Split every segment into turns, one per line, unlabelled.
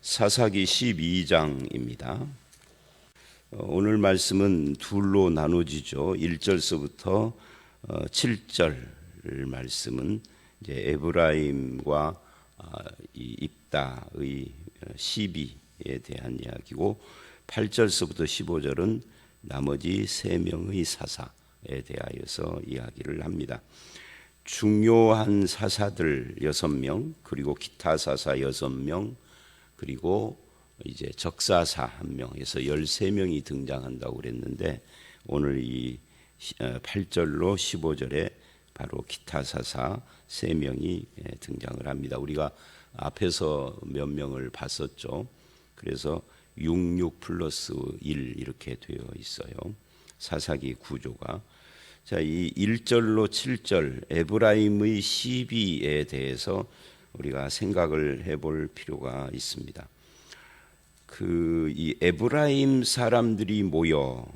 사사기 12장입니다. 오늘 말씀은 둘로 나눠지죠. 1절서부터 7절 말씀은 이제 에브라임과 이 입다의 시비에 대한 이야기고, 8절서부터 15절은 나머지 세 명의 사사에 대하여서 이야기를 합니다. 중요한 사사들 6명, 그리고 기타 사사 6명, 그리고 이제 적사사 1명에서 13명이 등장한다고 그랬는데, 오늘 이 8절로 15절에 바로 기타 사사 3명이 등장을 합니다. 우리가 앞에서 몇 명을 봤었죠. 그래서 66 플러스 1 이렇게 되어 있어요. 사사기 구조가. 자, 이 1절로 7절 에브라임의 시비에 대해서 우리가 생각을 해볼 필요가 있습니다. 이 에브라임 사람들이 모여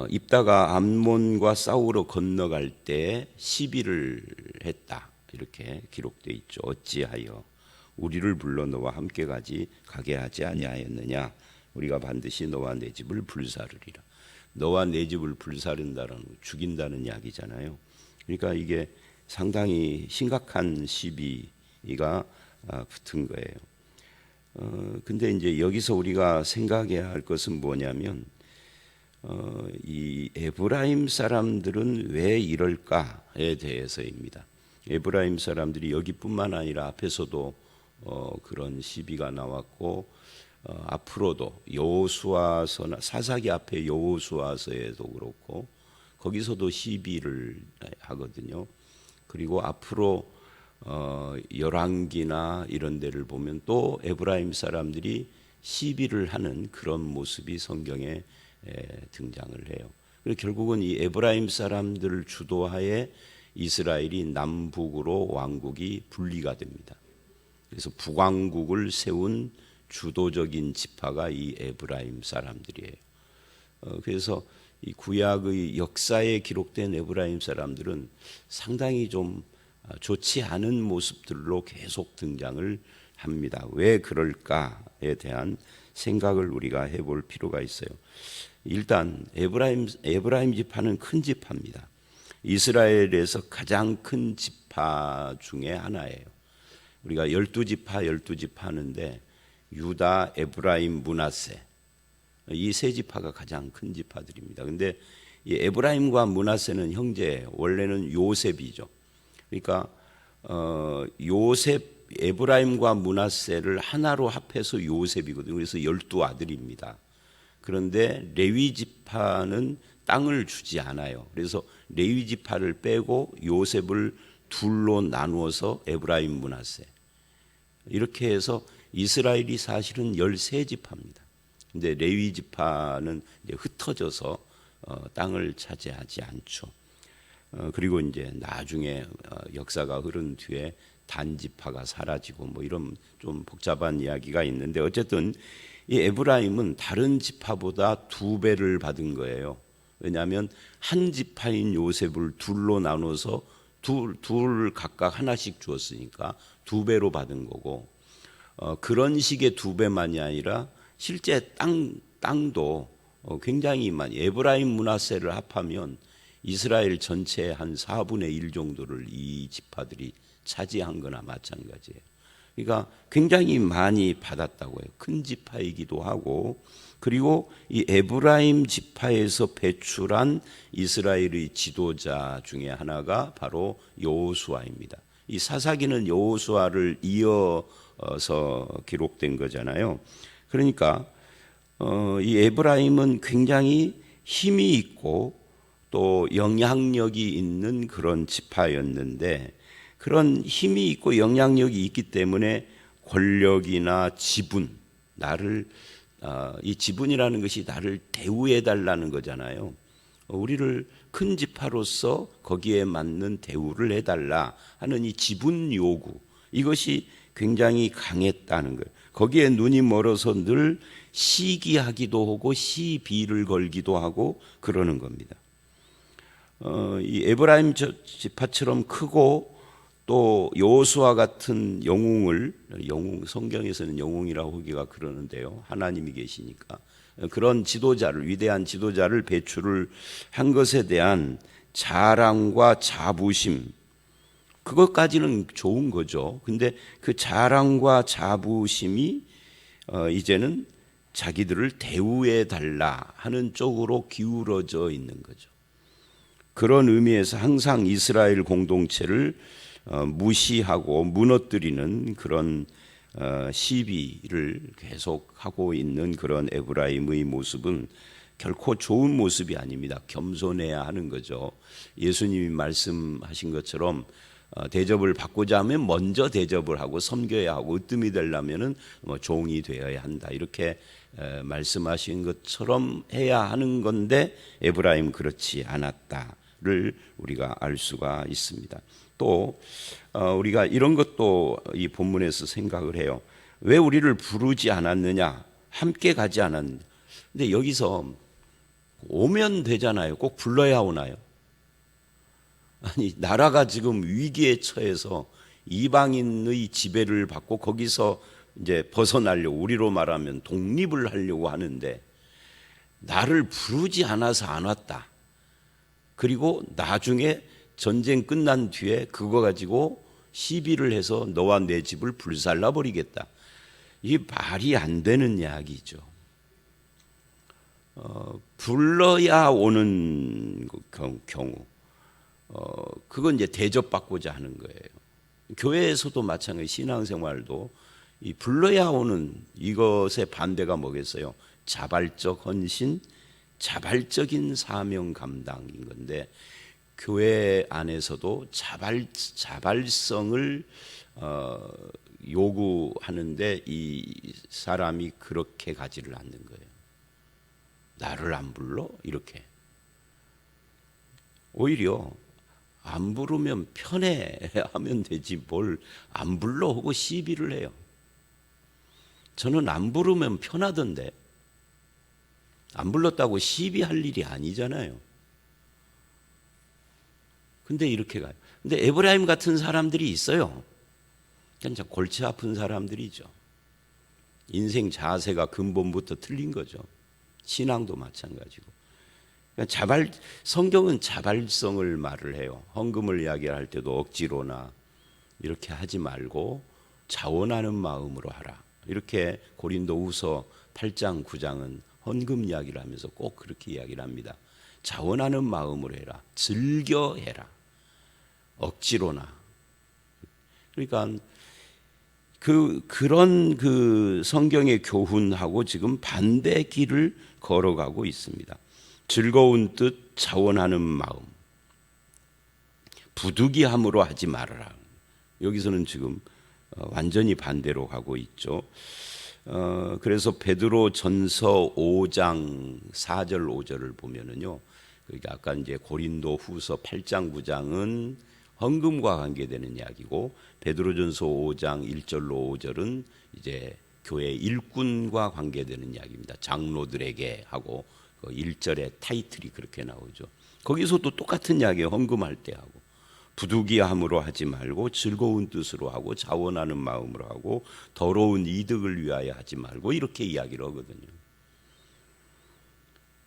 입다가 암몬과 싸우러 건너갈 때 시비를 했다, 이렇게 기록되어 있죠. 어찌하여 우리를 불러 너와 함께 가게 하지 아니하였느냐? 우리가 반드시 너와 내 집을 불사르리라. 너와 내 집을 불사른다는, 죽인다는 이야기잖아요. 그러니까 이게 상당히 심각한 시비가 붙은 거예요. 근데 이제 여기서 우리가 생각해야 할 것은 뭐냐면, 이 에브라임 사람들은 왜 이럴까에 대해서입니다. 에브라임 사람들이 여기뿐만 아니라 앞에서도 그런 시비가 나왔고, 앞으로도 여호수아서나 사사기 앞에 여호수아서에도 그렇고 거기서도 시비를 하거든요. 그리고 앞으로 열왕기나 이런 데를 보면 또 에브라임 사람들이 시비를 하는 그런 모습이 성경에 등장을 해요. 그리고 결국은 이 에브라임 사람들 주도하에 이스라엘이 남북으로 왕국이 분리가 됩니다. 그래서 북왕국을 세운 주도적인 지파가 이 에브라임 사람들이에요. 그래서 이 구약의 역사에 기록된 에브라임 사람들은 상당히 좀 좋지 않은 모습들로 계속 등장을 합니다. 왜 그럴까에 대한 생각을 우리가 해볼 필요가 있어요. 일단 에브라임 지파는 큰 지파입니다. 이스라엘에서 가장 큰 지파 중에 하나예요. 우리가 12지파 하는데 유다, 에브라임, 므낫세, 이 세 지파가 가장 큰 지파들입니다. 근데 이 에브라임과 므낫세는 형제예요. 원래는 요셉이죠. 그러니까 에브라임과 므낫세를 하나로 합해서 요셉이거든요. 그래서 12아들입니다. 그런데 레위 지파는 땅을 주지 않아요. 그래서 레위 지파를 빼고 요셉을 둘로 나누어서 에브라임, 므낫세, 이렇게 해서 이스라엘이 사실은 13지파입니다. 근데 레위 지파는 이제 흩어져서 땅을 차지하지 않죠. 그리고 이제 나중에 역사가 흐른 뒤에 단 지파가 사라지고 뭐 이런 좀 복잡한 이야기가 있는데, 어쨌든 이 에브라임은 다른 지파보다 2배를 받은 거예요. 왜냐하면 한 지파인 요셉을 둘로 나눠서 둘 각각 하나씩 주었으니까 2배로 받은 거고, 그런 식의 2배만이 아니라 실제 땅도 굉장히 많이, 에브라임 므낫세를 합하면 이스라엘 전체의 한 4분의 1 정도를 이 지파들이 차지한 거나 마찬가지예요. 그러니까 굉장히 많이 받았다고 해요. 큰 지파이기도 하고, 그리고 이 에브라임 지파에서 배출한 이스라엘의 지도자 중에 하나가 바로 여호수아입니다. 이 사사기는 여호수아를 이어서 기록된 거잖아요. 그러니까 이 에브라임은 굉장히 힘이 있고 또 영향력이 있는 그런 지파였는데, 그런 힘이 있고 영향력이 있기 때문에 권력이나 지분, 이 지분이라는 것이 나를 대우해 달라는 거잖아요. 우리를 큰 지파로서 거기에 맞는 대우를 해달라 하는 이 지분 요구, 이것이 굉장히 강했다는 거예요. 거기에 눈이 멀어서 늘 시기하기도 하고 시비를 걸기도 하고 그러는 겁니다. 이 에브라임 지파처럼 크고 또 여호수아 같은 영웅을 성경에서는 영웅이라고 하기가 그러는데요. 하나님이 계시니까 그런 지도자를 위대한 지도자를 배출을 한 것에 대한 자랑과 자부심 그것까지는 좋은 거죠. 근데 그 자랑과 자부심이 이제는 자기들을 대우해 달라 하는 쪽으로 기울어져 있는 거죠. 그런 의미에서 항상 이스라엘 공동체를 무시하고 무너뜨리는 그런 시비를 계속하고 있는 그런 에브라임의 모습은 결코 좋은 모습이 아닙니다. 겸손해야 하는 거죠. 예수님이 말씀하신 것처럼 대접을 받고자 하면 먼저 대접을 하고 섬겨야 하고 으뜸이 되려면은 종이 되어야 한다. 이렇게 말씀하신 것처럼 해야 하는 건데 에브라임 그렇지 않았다를 우리가 알 수가 있습니다. 또 우리가 이런 것도 이 본문에서 생각을 해요. 왜 우리를 부르지 않았느냐? 함께 가지 않았느냐? 근데 여기서 오면 되잖아요. 꼭 불러야 오나요? 아니, 나라가 지금 위기에 처해서 이방인의 지배를 받고 거기서 이제 벗어나려고, 우리로 말하면 독립을 하려고 하는데 나를 부르지 않아서 안 왔다. 그리고 나중에 전쟁 끝난 뒤에 그거 가지고 시비를 해서 너와 내 집을 불살라 버리겠다. 이게 말이 안 되는 이야기죠. 불러야 오는 경우 그건 이제 대접받고자 하는 거예요. 교회에서도 마찬가지, 신앙생활도 이 불러야 오는 이것의 반대가 뭐겠어요? 자발적 헌신, 자발적인 사명 감당인 건데 교회 안에서도 자발성을 요구하는데 이 사람이 그렇게 가지를 않는 거예요. 나를 안 불러? 이렇게. 오히려 안 부르면 편해 하면 되지 뭘 안 불러 하고 시비를 해요. 저는 안 부르면 편하던데 안 불렀다고 시비할 일이 아니잖아요. 근데 이렇게 가요. 근데 에브라임 같은 사람들이 있어요. 그냥 골치 아픈 사람들이죠. 인생 자세가 근본부터 틀린 거죠. 신앙도 마찬가지고. 그러니까 성경은 자발성을 말을 해요. 헌금을 이야기할 때도 억지로나 이렇게 하지 말고 자원하는 마음으로 하라. 이렇게 고린도후서 8장 9장은 헌금 이야기를 하면서 꼭 그렇게 이야기를 합니다. 자원하는 마음으로 해라. 즐겨 해라. 억지로나. 그러니까 그런 성경의 교훈하고 지금 반대 길을 걸어가고 있습니다. 즐거운 뜻, 자원하는 마음, 부득이함으로 하지 말아라. 여기서는 지금 완전히 반대로 가고 있죠. 그래서 베드로 전서 5장 4절 5절을 보면은요, 그러니까 아까 이제 고린도 후서 8장 9장은 헌금과 관계되는 이야기고 베드로전서 5장 1절로 5절은 이제 교회 일꾼과 관계되는 이야기입니다. 장로들에게 하고 1절에 타이틀이 그렇게 나오죠. 거기서도 똑같은 이야기예요. 헌금할 때 하고 부득이함으로 하지 말고 즐거운 뜻으로 하고 자원하는 마음으로 하고 더러운 이득을 위하여 하지 말고 이렇게 이야기를 하거든요.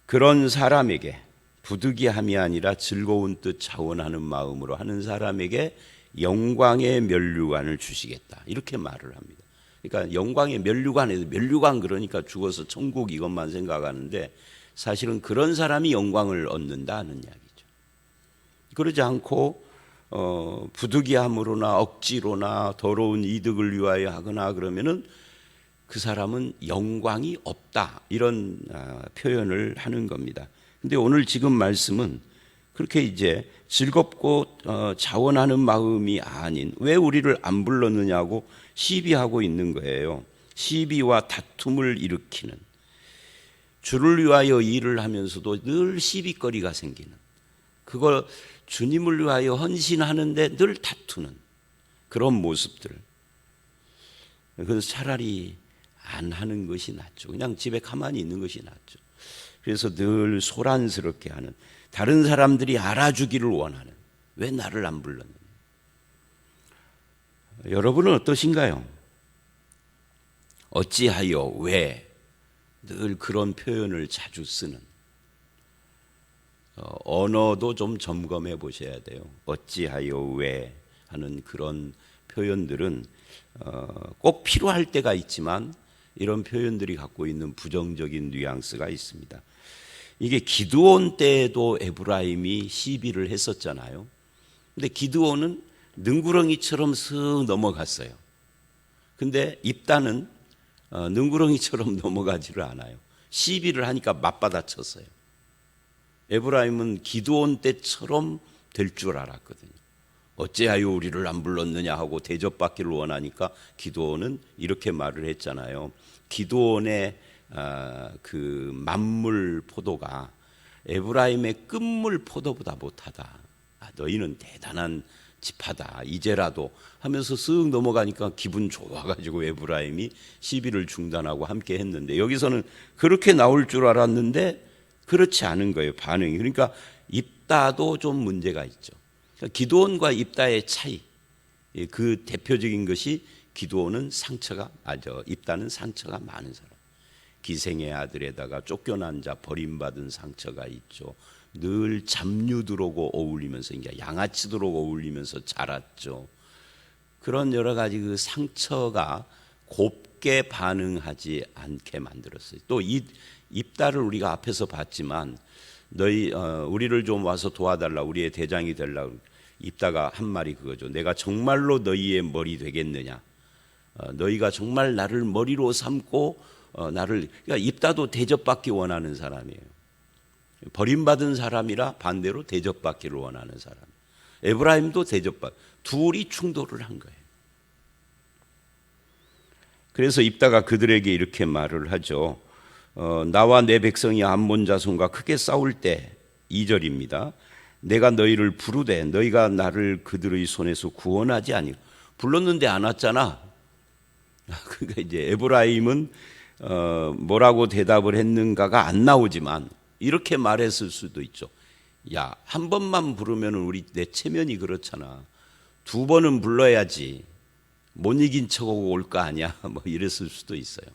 그런 사람에게 부득이함이 아니라 즐거운 뜻 자원하는 마음으로 하는 사람에게 영광의 면류관을 주시겠다. 이렇게 말을 합니다. 그러니까 영광의 면류관에서 면류관 그러니까 죽어서 천국 이것만 생각하는데 사실은 그런 사람이 영광을 얻는다는 이야기죠. 그러지 않고 부득이함으로나 억지로나 더러운 이득을 위하여 하거나 그러면은 그 사람은 영광이 없다. 이런 표현을 하는 겁니다. 근데 오늘 지금 말씀은 그렇게 이제 즐겁고 자원하는 마음이 아닌 왜 우리를 안 불렀느냐고 시비하고 있는 거예요. 시비와 다툼을 일으키는 주를 위하여 일을 하면서도 늘 시비거리가 생기는 그걸 주님을 위하여 헌신하는데 늘 다투는 그런 모습들. 그래서 차라리 안 하는 것이 낫죠. 그냥 집에 가만히 있는 것이 낫죠. 그래서 늘 소란스럽게 하는 다른 사람들이 알아주기를 원하는 왜 나를 안 불렀느냐. 여러분은 어떠신가요? 어찌하여, 왜 늘 그런 표현을 자주 쓰는, 언어도 좀 점검해 보셔야 돼요. 어찌하여, 왜 하는 그런 표현들은 꼭 필요할 때가 있지만 이런 표현들이 갖고 있는 부정적인 뉘앙스가 있습니다. 이게 기드온 때에도 에브라임이 시비를 했었잖아요. 근데 기드온은 능구렁이처럼 슥 넘어갔어요. 근데 입다는 능구렁이처럼 넘어가지를 않아요. 시비를 하니까 맞받아쳤어요. 에브라임은 기드온 때처럼 될 줄 알았거든요. 어찌하여 우리를 안 불렀느냐 하고 대접받기를 원하니까 기드온은 이렇게 말을 했잖아요. 기드온의 그 만물 포도가 에브라임의 끝물 포도보다 못하다. 너희는 대단한 지파다. 이제라도 하면서 쓱 넘어가니까 기분 좋아가지고 에브라임이 시비를 중단하고 함께 했는데, 여기서는 그렇게 나올 줄 알았는데 그렇지 않은 거예요, 반응이. 그러니까 입다도 좀 문제가 있죠. 기드온과 입다의 차이, 그 대표적인 것이 기드온은 입다는 상처가 많은 사람. 기생의 아들에다가 쫓겨난 자, 버림받은 상처가 있죠. 늘 잡류들하고 어울리면서, 그러니까 양아치들하고 어울리면서 자랐죠. 그런 여러 가지 그 상처가 곱게 반응하지 않게 만들었어요. 또 이 입다를 우리가 앞에서 봤지만, 너희 우리를 좀 와서 도와달라, 우리의 대장이 되려고. 입다가 한 말이 그거죠. 내가 정말로 너희의 머리 되겠느냐? 너희가 정말 나를 머리로 삼고 그러니까 입다도 대접받기 원하는 사람이에요. 버림받은 사람이라 반대로 대접받기를 원하는 사람. 에브라임도 둘이 충돌을 한 거예요. 그래서 입다가 그들에게 이렇게 말을 하죠. 나와 내 백성이 암몬 자손과 크게 싸울 때, 2절입니다. 내가 너희를 부르되 너희가 나를 그들의 손에서 구원하지 아니고. 불렀는데 안 왔잖아. 그러니까 이제 에브라임은 뭐라고 대답을 했는가가 안 나오지만 이렇게 말했을 수도 있죠. 야, 한 번만 부르면 우리 내 체면이 그렇잖아. 2번은 불러야지. 못 이긴 척하고 올 거 아니야. 뭐 이랬을 수도 있어요.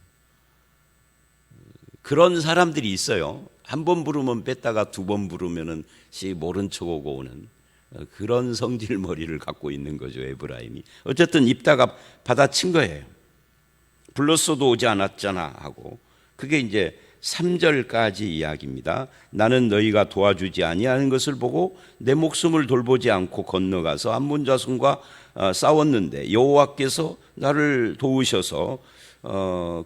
그런 사람들이 있어요. 한 번 부르면 뺐다가 2번 부르면은 모른 척하고 오는 그런 성질 머리를 갖고 있는 거죠, 에브라임이. 어쨌든 입다가 받아친 거예요. 불렀어도 오지 않았잖아 하고. 그게 이제 3절까지 이야기입니다. 나는 너희가 도와주지 아니하는 것을 보고 내 목숨을 돌보지 않고 건너가서 암몬 자손과 싸웠는데 여호와께서 나를 도우셔서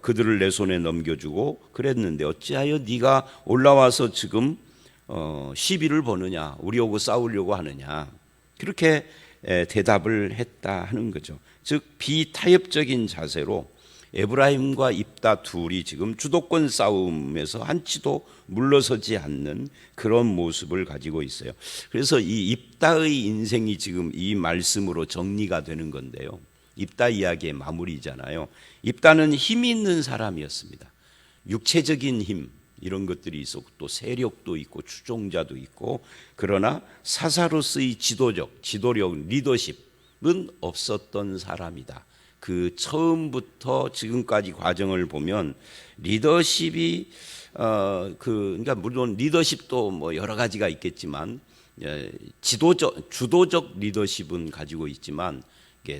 그들을 내 손에 넘겨주고 그랬는데 어찌하여 네가 올라와서 지금 시비를 보느냐, 우리하고 싸우려고 하느냐, 그렇게 대답을 했다 하는 거죠. 즉 비타협적인 자세로 에브라임과 입다 둘이 지금 주도권 싸움에서 한치도 물러서지 않는 그런 모습을 가지고 있어요. 그래서 이 입다의 인생이 지금 이 말씀으로 정리가 되는 건데요. 입다 이야기의 마무리잖아요. 입다는 힘이 있는 사람이었습니다. 육체적인 힘, 이런 것들이 있었고 또 세력도 있고 추종자도 있고, 그러나 사사로서의 지도력, 리더십은 없었던 사람이다. 그 처음부터 지금까지 과정을 보면 리더십이 그러니까 물론 리더십도 뭐 여러 가지가 있겠지만 주도적 리더십은 가지고 있지만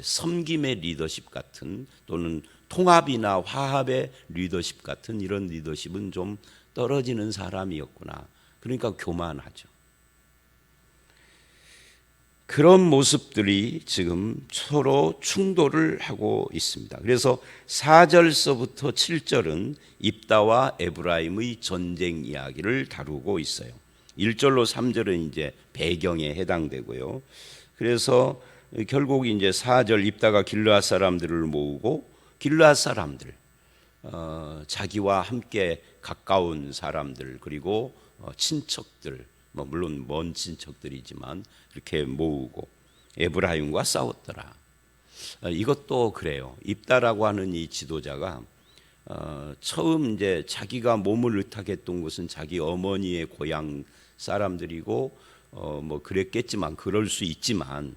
섬김의 리더십 같은 또는 통합이나 화합의 리더십 같은 이런 리더십은 좀 떨어지는 사람이었구나. 그러니까 교만하죠. 그런 모습들이 지금 서로 충돌을 하고 있습니다. 그래서 4절서부터 7절은 입다와 에브라임의 전쟁 이야기를 다루고 있어요. 1절로 3절은 이제 배경에 해당되고요. 그래서 결국 이제 4절 입다가 길르앗 사람들을 모으고 길르앗 사람들, 자기와 함께 가까운 사람들 그리고 친척들, 물론 먼 친척들이지만 이렇게 모으고 에브라임과 싸웠더라. 이것도 그래요. 입다라고 하는 이 지도자가 처음 이제 자기가 몸을 의탁했던 곳은 자기 어머니의 고향 사람들이고 뭐 그랬겠지만 그럴 수 있지만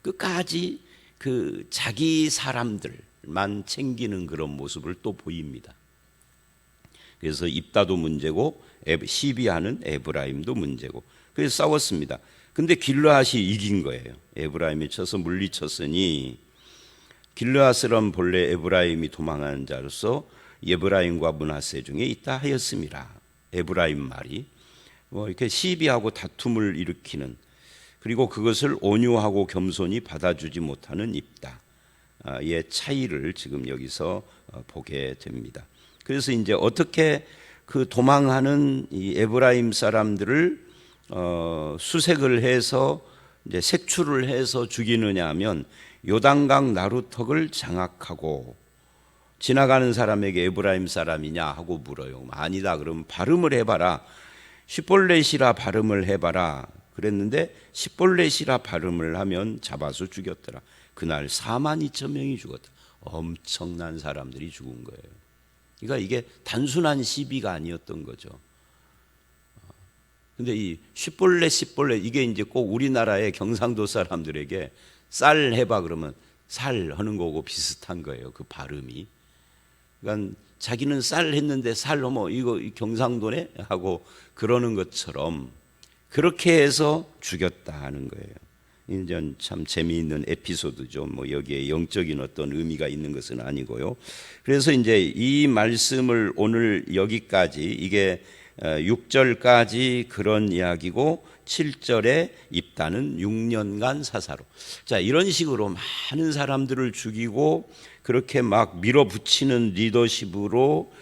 끝까지 그 자기 사람들만 챙기는 그런 모습을 또 보입니다. 그래서 입다도 문제고 시비하는 에브라임도 문제고, 그래서 싸웠습니다. 근데 길르앗이 이긴 거예요. 에브라임이 쳐서 물리쳤으니 길르앗은 본래 에브라임이 도망하는 자로서 에브라임과 므낫세 중에 있다 하였음이라. 에브라임 말이 이렇게 시비하고 다툼을 일으키는, 그리고 그것을 온유하고 겸손히 받아주지 못하는 입다의 차이를 지금 여기서 보게 됩니다. 그래서 이제 어떻게 그 도망하는 이 에브라임 사람들을 수색을 해서 이제 색출을 해서 죽이느냐 하면 요단강 나루턱을 장악하고 지나가는 사람에게 에브라임 사람이냐 하고 물어요. 아니다 그러면 발음을 해봐라. 시볼렛이라 발음을 해봐라. 그랬는데 시볼렛이라 발음을 하면 잡아서 죽였더라. 그날 42,000명이 죽었다. 엄청난 사람들이 죽은 거예요. 그러니까 이게 단순한 시비가 아니었던 거죠. 근데 이 시볼렛 이게 이제 꼭 우리나라의 경상도 사람들에게 쌀 해봐 그러면 살 하는 거고 비슷한 거예요. 그 발음이. 그러니까 자기는 쌀 했는데 살 어머 이거 경상도네 하고 그러는 것처럼 그렇게 해서 죽였다 하는 거예요. 이제 참 재미있는 에피소드죠. 여기에 영적인 어떤 의미가 있는 것은 아니고요. 그래서 이제 이 말씀을 오늘 여기까지, 이게 6절까지 그런 이야기고 7절에 입다는 6년간 사사로. 자, 이런 식으로 많은 사람들을 죽이고 그렇게 막 밀어붙이는 리더십으로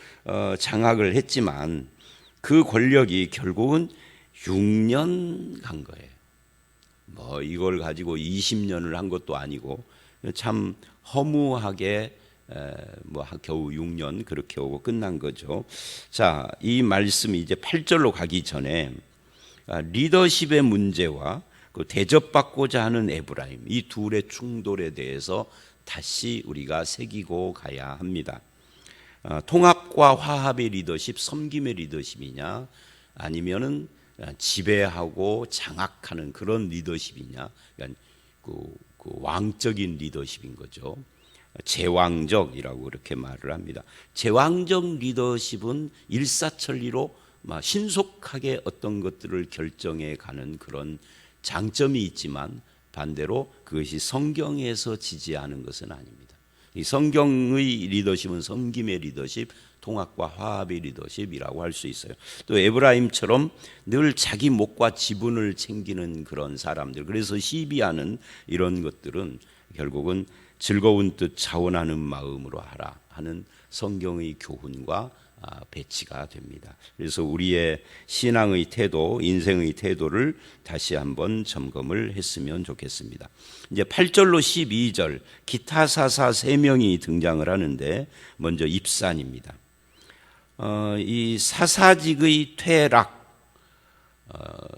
장악을 했지만 그 권력이 결국은 6년 간 거예요. 이걸 가지고 20년을 한 것도 아니고 참 허무하게 겨우 6년 그렇게 오고 끝난 거죠. 자, 이 말씀이 이제 8절로 가기 전에 리더십의 문제와 그 대접받고자 하는 에브라임, 이 둘의 충돌에 대해서 다시 우리가 새기고 가야 합니다. 통합과 화합의 리더십, 섬김의 리더십이냐, 아니면은 지배하고 장악하는 그런 리더십이냐, 그러니까 그 왕적인 리더십인 거죠. 제왕적이라고 그렇게 말을 합니다. 제왕적 리더십은 일사천리로 신속하게 어떤 것들을 결정해 가는 그런 장점이 있지만 반대로 그것이 성경에서 지지하는 것은 아닙니다. 이 성경의 리더십은 섬김의 리더십, 통합과 화합의 리더십이라고 할 수 있어요. 또 에브라임처럼 늘 자기 목과 지분을 챙기는 그런 사람들, 그래서 시비하는 이런 것들은 결국은 즐거운 뜻 자원하는 마음으로 하라 하는 성경의 교훈과 배치가 됩니다. 그래서 우리의 신앙의 태도, 인생의 태도를 다시 한번 점검을 했으면 좋겠습니다. 이제 8절로 12절 기타 사사 3명이 등장을 하는데 먼저 입산입니다. 이 사사직의 퇴락,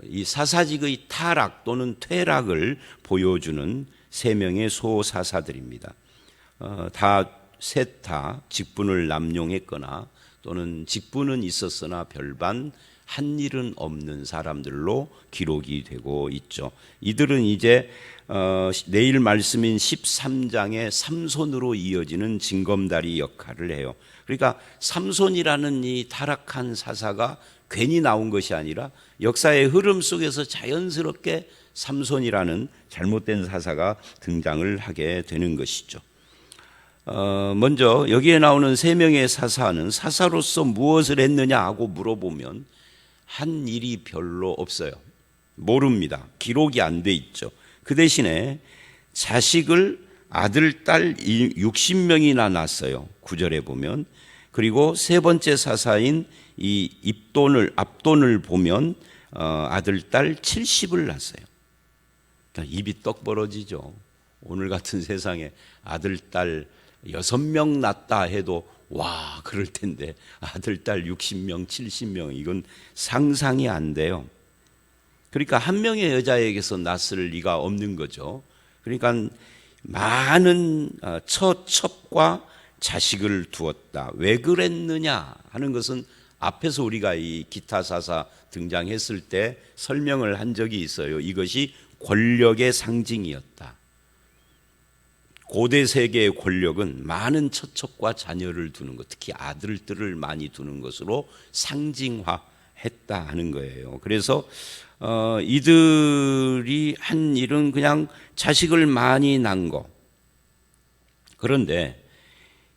이 사사직의 타락 또는 퇴락을 보여주는 3명의 소사사들입니다. 셋 다 직분을 남용했거나 또는 직분은 있었으나 별반 한 일은 없는 사람들로 기록이 되고 있죠. 이들은 이제 내일 말씀인 13장의 삼손으로 이어지는 징검다리 역할을 해요. 그러니까 삼손이라는 이 타락한 사사가 괜히 나온 것이 아니라 역사의 흐름 속에서 자연스럽게 삼손이라는 잘못된 사사가 등장을 하게 되는 것이죠. 먼저 여기에 나오는 3명의 사사는 사사로서 무엇을 했느냐 하고 물어보면 한 일이 별로 없어요. 모릅니다. 기록이 안 돼 있죠. 그 대신에 자식을 아들, 딸 60명이나 낳았어요. 9절에 보면. 그리고 세 번째 사사인 이 압돈을 보면 아들, 딸 70을 낳았어요. 그러니까 입이 떡 벌어지죠. 오늘 같은 세상에 아들, 딸 6명 낳았다 해도 와 그럴 텐데 아들, 딸 60명, 70명 이건 상상이 안 돼요. 그러니까 한 명의 여자에게서 낳았을 리가 없는 거죠. 그러니까 많은 첩과 자식을 두었다. 왜 그랬느냐 하는 것은 앞에서 우리가 이 기타 사사 등장했을 때 설명을 한 적이 있어요. 이것이 권력의 상징이었다. 고대 세계의 권력은 많은 처첩과 자녀를 두는 것, 특히 아들들을 많이 두는 것으로 상징화했다 하는 거예요. 그래서 이들이 한 일은 그냥 자식을 많이 낳은 거. 그런데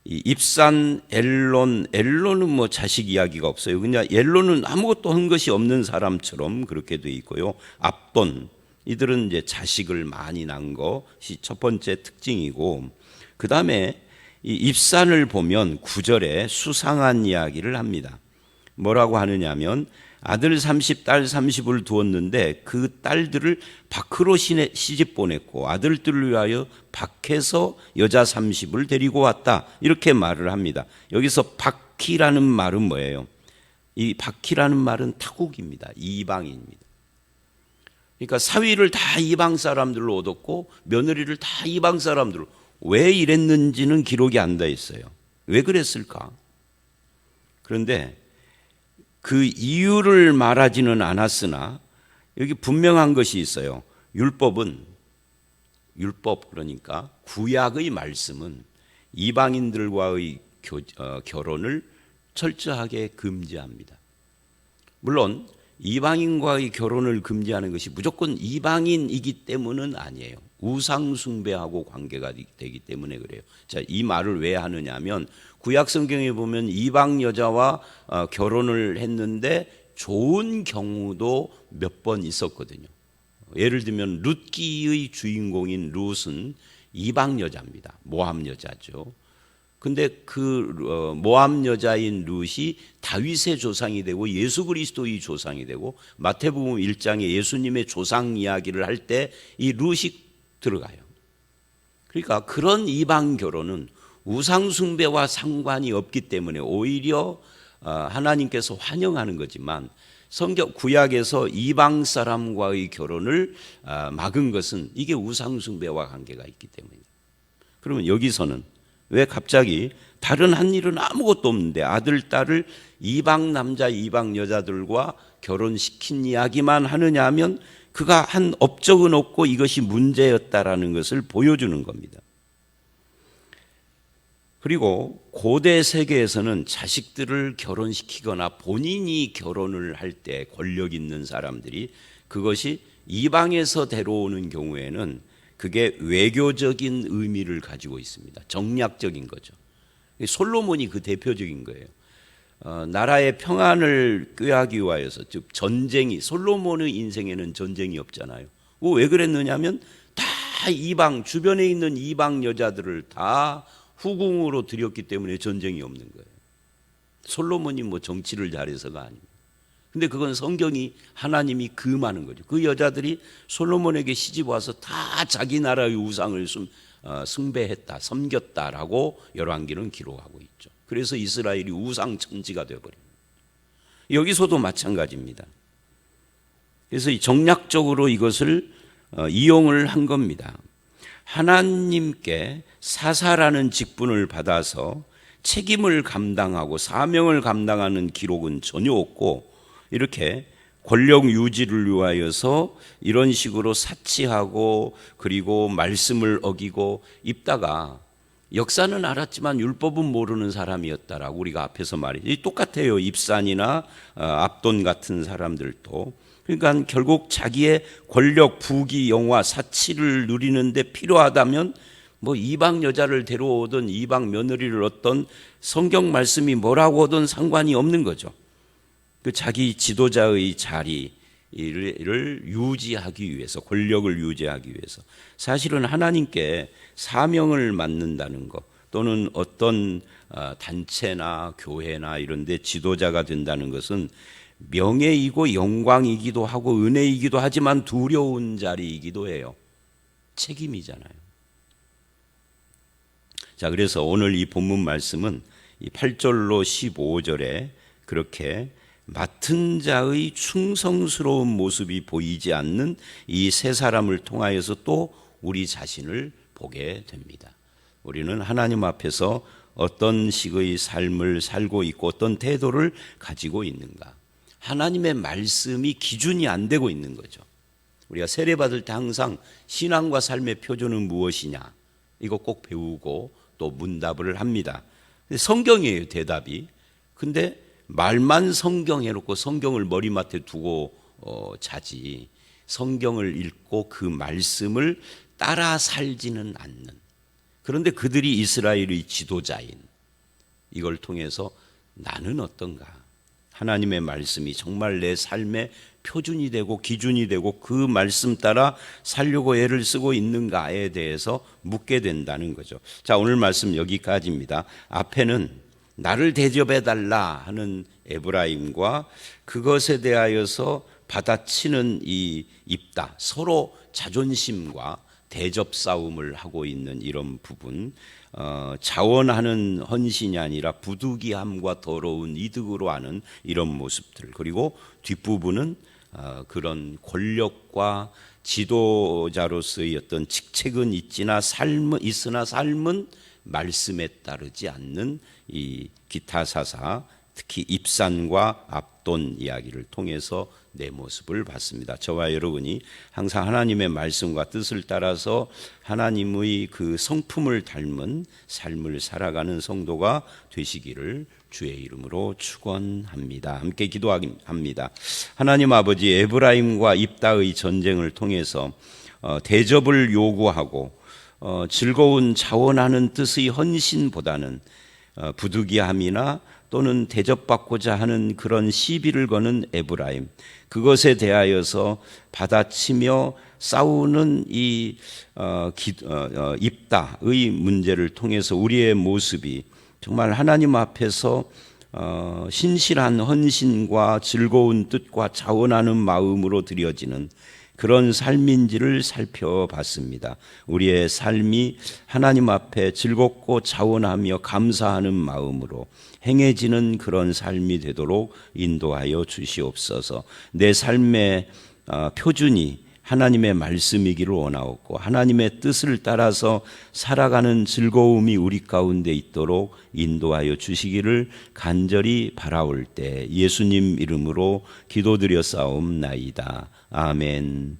이 입산 엘론은 뭐 자식 이야기가 없어요. 그냥 엘론은 아무것도 한 것이 없는 사람처럼 그렇게 돼 있고요. 압돈, 이들은 이제 자식을 많이 낳은 것이 첫 번째 특징이고, 그 다음에 이 입산을 보면 9절에 수상한 이야기를 합니다. 뭐라고 하느냐면 아들 30, 딸 30을 두었는데 그 딸들을 밖으로 시집 보냈고 아들들을 위하여 밖에서 여자 30을 데리고 왔다, 이렇게 말을 합니다. 여기서 밖이라는 말은 뭐예요? 이 밖이라는 말은 타국입니다. 이방인입니다. 그러니까 사위를 다 이방 사람들로 얻었고 며느리를 다 이방 사람들로. 왜 이랬는지는 기록이 안 돼 있어요. 왜 그랬을까? 그런데 그 이유를 말하지는 않았으나 여기 분명한 것이 있어요. 율법, 그러니까 구약의 말씀은 이방인들과의 결혼을 철저하게 금지합니다. 물론 이방인과의 결혼을 금지하는 것이 무조건 이방인이기 때문은 아니에요. 우상 숭배하고 관계가 되기 때문에 그래요. 자, 이 말을 왜 하느냐면 구약 성경에 보면 이방 여자와 결혼을 했는데 좋은 경우도 몇 번 있었거든요. 예를 들면 룻기의 주인공인 룻은 이방 여자입니다. 모함 여자죠. 근데 그 모함 여자인 룻이 다윗의 조상이 되고 예수 그리스도의 조상이 되고 마태복음 1장에 예수님의 조상 이야기를 할 때 이 룻이 들어가요. 그러니까 그런 이방 결혼은 우상 숭배와 상관이 없기 때문에 오히려 하나님께서 환영하는 거지만 성경 구약에서 이방 사람과의 결혼을 막은 것은 이게 우상 숭배와 관계가 있기 때문입니다. 그러면 여기서는 왜 갑자기 다른 한 일은 아무것도 없는데 아들, 딸을 이방 남자, 이방 여자들과 결혼시킨 이야기만 하느냐 하면 그가 한 업적은 없고 이것이 문제였다라는 것을 보여주는 겁니다. 그리고 고대 세계에서는 자식들을 결혼시키거나 본인이 결혼을 할 때 권력 있는 사람들이 그것이 이방에서 데려오는 경우에는 그게 외교적인 의미를 가지고 있습니다. 정략적인 거죠. 솔로몬이 그 대표적인 거예요. 나라의 평안을 꾀하기 위하여서, 즉 전쟁이, 솔로몬의 인생에는 전쟁이 없잖아요. 왜 그랬느냐면 다 이방, 주변에 있는 이방 여자들을 다 후궁으로 들였기 때문에 전쟁이 없는 거예요. 솔로몬이 뭐 정치를 잘해서가 아닙니다. 근데 그건 성경이 하나님이 금하는 거죠. 그 여자들이 솔로몬에게 시집 와서 다 자기 나라의 우상을 숭배했다, 섬겼다라고 열왕기는 기록하고 있죠. 그래서 이스라엘이 우상 천지가 되어버립니다. 여기서도 마찬가지입니다. 그래서 정략적으로 이것을 이용을 한 겁니다. 하나님께 사사라는 직분을 받아서 책임을 감당하고 사명을 감당하는 기록은 전혀 없고, 이렇게 권력 유지를 위하여서 이런 식으로 사치하고 그리고 말씀을 어기고 입다가 역사는 알았지만 율법은 모르는 사람이었다라고 우리가 앞에서 말했죠. 똑같아요. 입산이나 압돈 같은 사람들도. 그러니까 결국 자기의 권력, 부귀, 영화, 사치를 누리는데 필요하다면 뭐 이방 여자를 데려오든 이방 며느리를 얻든 성경 말씀이 뭐라고 하든 상관이 없는 거죠. 그 자기 지도자의 자리를 유지하기 위해서, 권력을 유지하기 위해서. 사실은 하나님께 사명을 맡는다는 것, 또는 어떤 단체나 교회나 이런 데 지도자가 된다는 것은 명예이고 영광이기도 하고 은혜이기도 하지만 두려운 자리이기도 해요. 책임이잖아요. 자, 그래서 오늘 이 본문 말씀은 이 8절로 15절에 그렇게 맡은 자의 충성스러운 모습이 보이지 않는 이 세 사람을 통하여서 또 우리 자신을 보게 됩니다. 우리는 하나님 앞에서 어떤 식의 삶을 살고 있고 어떤 태도를 가지고 있는가? 하나님의 말씀이 기준이 안 되고 있는 거죠. 우리가 세례받을 때 항상 신앙과 삶의 표준은 무엇이냐? 이거 꼭 배우고 또 문답을 합니다. 성경이에요, 대답이. 근데 말만 성경 해놓고 성경을 머리맡에 두고 자지, 성경을 읽고 그 말씀을 따라 살지는 않는. 그런데 그들이 이스라엘의 지도자인 이걸 통해서 나는 어떤가? 하나님의 말씀이 정말 내 삶의 표준이 되고 기준이 되고 그 말씀 따라 살려고 애를 쓰고 있는가에 대해서 묻게 된다는 거죠. 자, 오늘 말씀 여기까지입니다. 앞에는 나를 대접해달라 하는 에브라임과 그것에 대하여서 받아치는 이 입다, 서로 자존심과 대접 싸움을 하고 있는 이런 부분, 자원하는 헌신이 아니라 부득이함과 더러운 이득으로 하는 이런 모습들, 그리고 뒷부분은 그런 권력과 지도자로서의 어떤 직책은 있으나 삶은 말씀에 따르지 않는 이 기타 사사, 특히 입산과 압돈 이야기를 통해서 내 모습을 봤습니다. 저와 여러분이 항상 하나님의 말씀과 뜻을 따라서 하나님의 그 성품을 닮은 삶을 살아가는 성도가 되시기를 주의 이름으로 축원합니다. 함께 기도합니다. 하나님 아버지, 에브라임과 입다의 전쟁을 통해서 대접을 요구하고 즐거운 자원하는 뜻의 헌신보다는 부득이함이나 또는 대접받고자 하는 그런 시비를 거는 에브라임, 그것에 대하여서 받아치며 싸우는 이 입다의 문제를 통해서 우리의 모습이 정말 하나님 앞에서 신실한 헌신과 즐거운 뜻과 자원하는 마음으로 드려지는 그런 삶인지를 살펴봤습니다. 우리의 삶이 하나님 앞에 즐겁고 자원하며 감사하는 마음으로 행해지는 그런 삶이 되도록 인도하여 주시옵소서. 내 삶의 표준이 하나님의 말씀이기를 원하옵고 하나님의 뜻을 따라서 살아가는 즐거움이 우리 가운데 있도록 인도하여 주시기를 간절히 바라올 때 예수님 이름으로 기도드려 싸움나이다. 아멘.